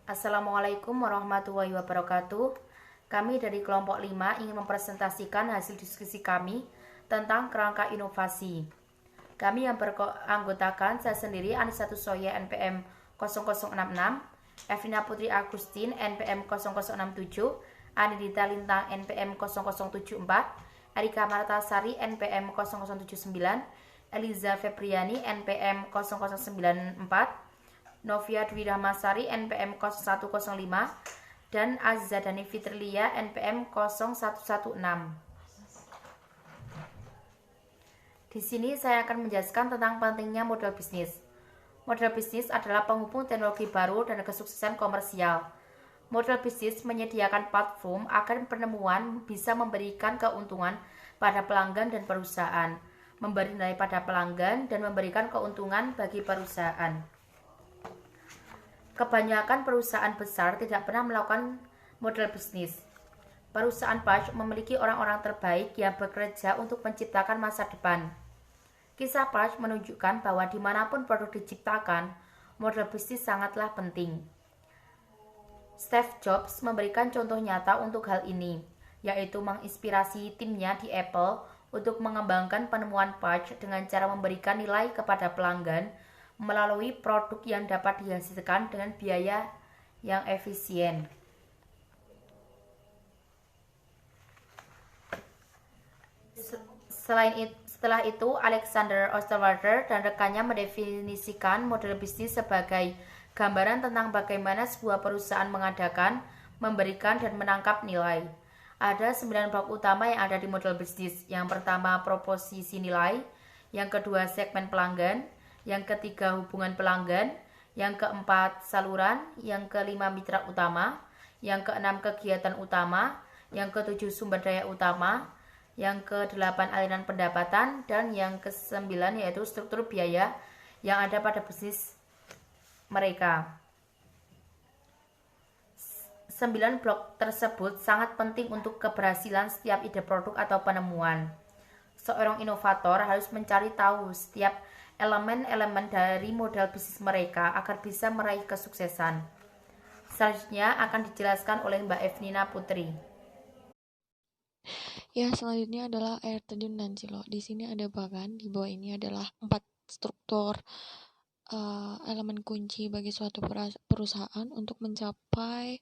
Assalamualaikum warahmatullahi wabarakatuh. Kami dari kelompok 5 ingin mempresentasikan hasil diskusi kami tentang kerangka inovasi. Kami yang beranggotakan saya sendiri Anissa Tusoya NPM 0066, Evina Putri Agustin NPM 0067, Anindita Lintang NPM 0074, Erika Martasari NPM 0079, Eliza Febriani NPM 0094, Novia Dwi Rahmasari NPM 0105, dan Azza Dani Fitrilia NPM 0116. Di sini saya akan menjelaskan tentang pentingnya model bisnis. Model bisnis adalah penghubung teknologi baru dan kesuksesan komersial. Model bisnis menyediakan platform agar penemuan bisa memberikan keuntungan pada pelanggan dan perusahaan, memberi nilai pada pelanggan, dan memberikan keuntungan bagi perusahaan. Kebanyakan perusahaan besar tidak pernah melakukan model bisnis. Perusahaan Patch memiliki orang-orang terbaik yang bekerja untuk menciptakan masa depan. Kisah Patch menunjukkan bahwa dimanapun produk diciptakan, model bisnis sangatlah penting. Steve Jobs memberikan contoh nyata untuk hal ini, yaitu menginspirasi timnya di Apple untuk mengembangkan penemuan Patch dengan cara memberikan nilai kepada pelanggan melalui produk yang dapat dihasilkan dengan biaya yang efisien. Setelah itu, Alexander Osterwalder dan rekannya mendefinisikan model bisnis sebagai gambaran tentang bagaimana sebuah perusahaan mengadakan, memberikan, dan menangkap nilai. Ada 9 blok utama yang ada di model bisnis. Yang pertama, proposisi nilai. Yang kedua, segmen pelanggan. Yang ketiga, hubungan pelanggan. Yang keempat, saluran. Yang kelima, mitra utama. Yang keenam, kegiatan utama. Yang ketujuh, sumber daya utama. Yang ke-8 aliran pendapatan, dan yang ke-9 yaitu struktur biaya yang ada pada bisnis mereka. 9 blok tersebut sangat penting untuk keberhasilan setiap ide produk atau penemuan. Seorang inovator harus mencari tahu setiap elemen-elemen dari model bisnis mereka agar bisa meraih kesuksesan. Selanjutnya akan dijelaskan oleh Mbak Evnina Putri. Ya, selanjutnya adalah air terjun dan silo. Di sini ada bagan, di bawah ini adalah 4 struktur elemen kunci bagi suatu perusahaan untuk mencapai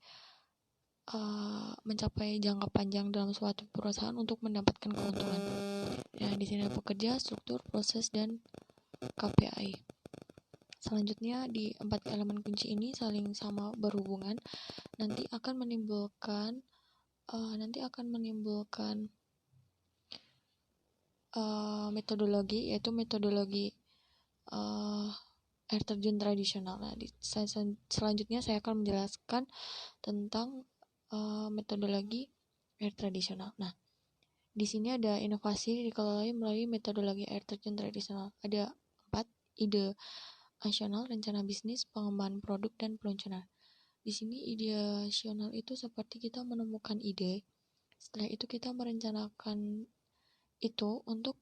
jangka panjang dalam suatu perusahaan untuk mendapatkan keuntungan. Nah, di sini ada pekerja, struktur, proses, dan KPI. Selanjutnya di 4 elemen kunci ini saling sama berhubungan, nanti akan menimbulkan metodologi, yaitu metodologi air terjun tradisional. Nah, selanjutnya saya akan menjelaskan tentang metodologi air tradisional. Nah, di sini ada inovasi dikelola melalui metodologi air terjun tradisional. Ada 4: ide nasional, rencana bisnis, pengembangan produk, dan peluncuran. Di sini ideasional itu seperti kita menemukan ide, setelah itu kita merencanakan itu untuk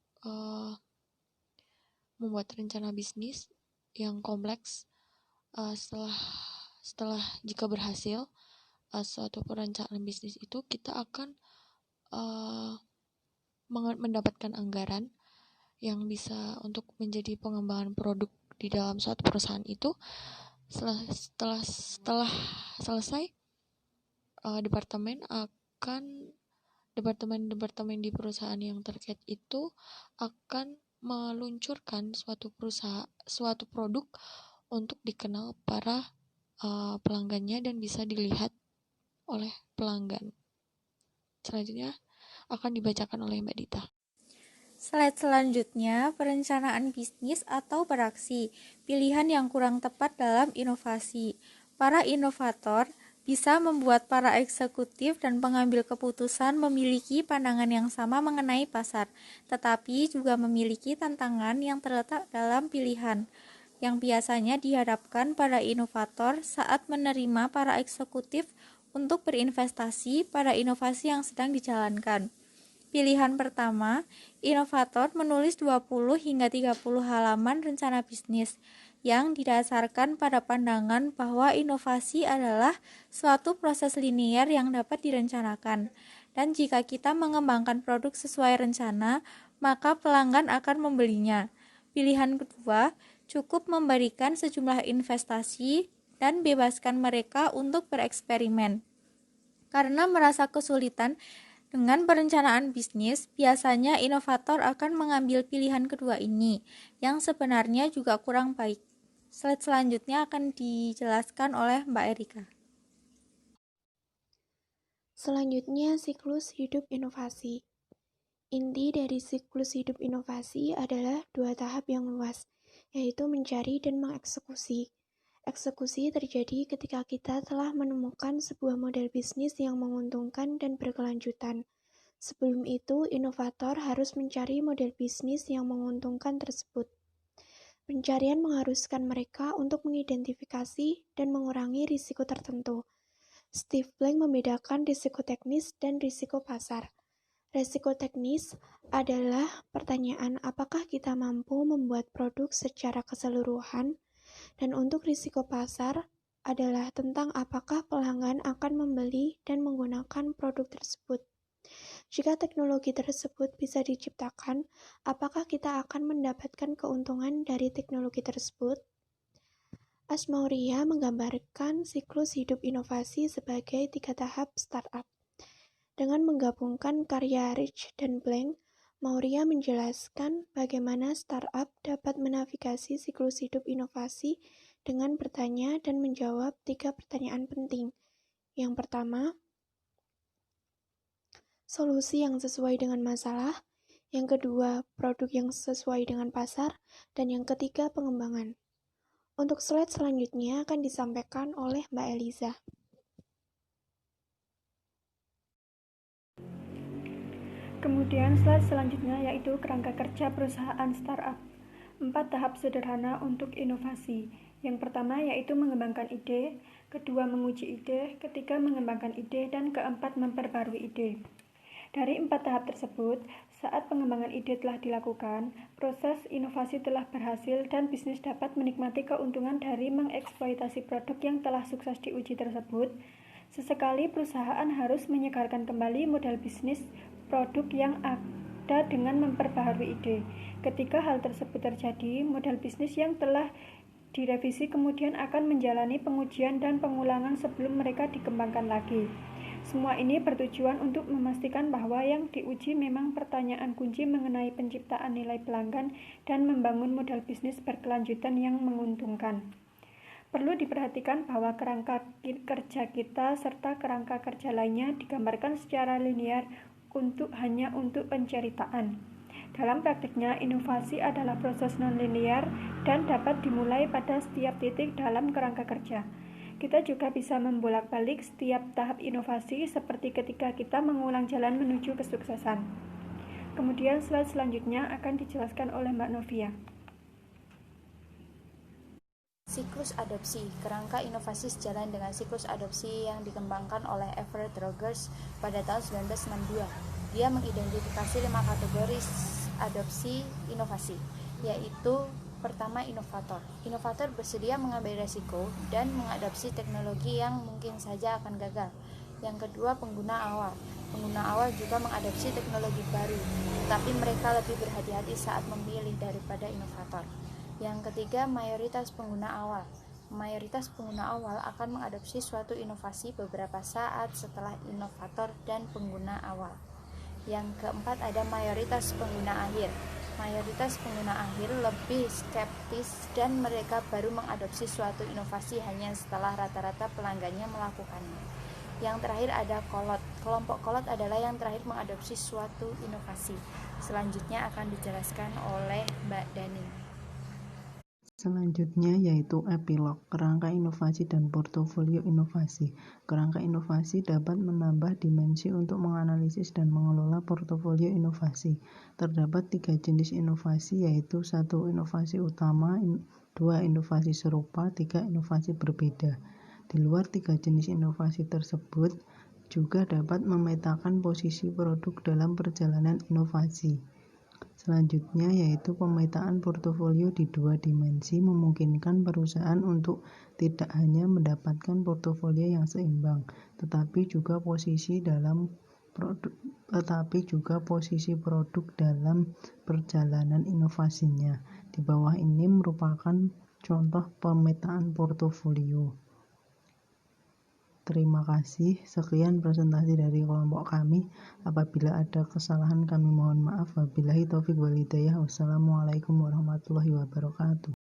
membuat rencana bisnis yang kompleks. Setelah jika berhasil suatu perencanaan bisnis itu, kita akan mendapatkan anggaran yang bisa untuk menjadi pengembangan produk di dalam suatu perusahaan itu. Setelah selesai, departemen di perusahaan yang terkait itu akan meluncurkan suatu produk untuk dikenal para pelanggannya dan bisa dilihat oleh pelanggan. Selanjutnya akan dibacakan oleh Mbak Dita. Slide selanjutnya, perencanaan bisnis atau beraksi, pilihan yang kurang tepat dalam inovasi. Para inovator bisa membuat para eksekutif dan pengambil keputusan memiliki pandangan yang sama mengenai pasar, tetapi juga memiliki tantangan yang terletak dalam pilihan, yang biasanya dihadapkan pada inovator saat menerima para eksekutif untuk berinvestasi pada inovasi yang sedang dijalankan. Pilihan pertama, inovator menulis 20 hingga 30 halaman rencana bisnis. yang didasarkan pada pandangan bahwa inovasi adalah suatu proses linier yang dapat direncanakan. Dan jika kita mengembangkan produk sesuai rencana, maka pelanggan akan membelinya. Pilihan kedua, cukup memberikan sejumlah investasi dan bebaskan mereka untuk bereksperimen. Karena merasa kesulitan dengan perencanaan bisnis, biasanya inovator akan mengambil pilihan kedua ini, yang sebenarnya juga kurang baik. Slide selanjutnya akan dijelaskan oleh Mbak Erika. Selanjutnya, siklus hidup inovasi. Inti dari siklus hidup inovasi adalah dua tahap yang luas, yaitu mencari dan mengeksekusi. Eksekusi terjadi ketika kita telah menemukan sebuah model bisnis yang menguntungkan dan berkelanjutan. Sebelum itu, inovator harus mencari model bisnis yang menguntungkan tersebut. Pencarian mengharuskan mereka untuk mengidentifikasi dan mengurangi risiko tertentu. Steve Blank membedakan risiko teknis dan risiko pasar. Risiko teknis adalah pertanyaan apakah kita mampu membuat produk secara keseluruhan, dan untuk risiko pasar adalah tentang apakah pelanggan akan membeli dan menggunakan produk tersebut. Jika teknologi tersebut bisa diciptakan, apakah kita akan mendapatkan keuntungan dari teknologi tersebut? Asmauria menggambarkan siklus hidup inovasi sebagai 3 tahap startup. Dengan menggabungkan karya Rich dan Blank, Mauria menjelaskan bagaimana startup dapat menavigasi siklus hidup inovasi dengan bertanya dan menjawab 3 pertanyaan penting. Yang pertama, solusi yang sesuai dengan masalah. Yang kedua, produk yang sesuai dengan pasar. Dan yang ketiga, pengembangan. Untuk slide selanjutnya akan disampaikan oleh Mbak Eliza. Kemudian slide selanjutnya yaitu kerangka kerja perusahaan startup. 4 tahap sederhana untuk inovasi. Yang pertama yaitu mengembangkan ide, kedua menguji ide, ketiga mengembangkan ide, dan keempat memperbarui ide. Dari 4 tahap tersebut, saat pengembangan ide telah dilakukan, proses inovasi telah berhasil dan bisnis dapat menikmati keuntungan dari mengeksploitasi produk yang telah sukses diuji tersebut. Sesekali perusahaan harus menyegarkan kembali model bisnis produk yang ada dengan memperbaharui ide. Ketika hal tersebut terjadi, model bisnis yang telah direvisi kemudian akan menjalani pengujian dan pengulangan sebelum mereka dikembangkan lagi. Semua ini bertujuan untuk memastikan bahwa yang diuji memang pertanyaan kunci mengenai penciptaan nilai pelanggan dan membangun model bisnis berkelanjutan yang menguntungkan. Perlu diperhatikan bahwa kerangka kerja kita serta kerangka kerja lainnya digambarkan secara linear hanya untuk penceritaan. Dalam praktiknya, inovasi adalah proses non-linear dan dapat dimulai pada setiap titik dalam kerangka kerja. Kita juga bisa membolak-balik setiap tahap inovasi seperti ketika kita mengulang jalan menuju kesuksesan. Kemudian slide selanjutnya akan dijelaskan oleh Mbak Novia. Siklus adopsi. Kerangka inovasi sejalan dengan siklus adopsi yang dikembangkan oleh Everett Rogers pada tahun 1962. Dia mengidentifikasi 5 kategori adopsi inovasi, yaitu pertama, inovator. Inovator bersedia mengambil resiko dan mengadopsi teknologi yang mungkin saja akan gagal. Yang kedua, pengguna awal. Pengguna awal juga mengadopsi teknologi baru, tetapi mereka lebih berhati-hati saat memilih daripada inovator. Yang ketiga, mayoritas pengguna awal. Mayoritas pengguna awal akan mengadopsi suatu inovasi beberapa saat setelah inovator dan pengguna awal. Yang keempat, ada mayoritas pengguna akhir. Mayoritas pengguna akhir lebih skeptis dan mereka baru mengadopsi suatu inovasi hanya setelah rata-rata pelanggannya melakukannya. Yang terakhir ada kolot. Kelompok kolot adalah yang terakhir mengadopsi suatu inovasi. Selanjutnya akan dijelaskan oleh Mbak Dani. Selanjutnya yaitu epilog, kerangka inovasi dan portofolio inovasi. Kerangka inovasi dapat menambah dimensi untuk menganalisis dan mengelola portofolio inovasi. Terdapat 3 jenis inovasi yaitu 1 inovasi utama, 2 inovasi serupa, 3 inovasi berbeda. Di luar 3 jenis inovasi tersebut juga dapat memetakan posisi produk dalam perjalanan inovasi. Selanjutnya yaitu pemetaan portofolio di 2 dimensi memungkinkan perusahaan untuk tidak hanya mendapatkan portofolio yang seimbang, tetapi juga posisi produk dalam perjalanan inovasinya. Di bawah ini merupakan contoh pemetaan portofolio. Terima kasih. Sekian presentasi dari kelompok kami. Apabila ada kesalahan kami mohon maaf. Wabillahi taufiq wal hidayah. Wassalamualaikum warahmatullahi wabarakatuh.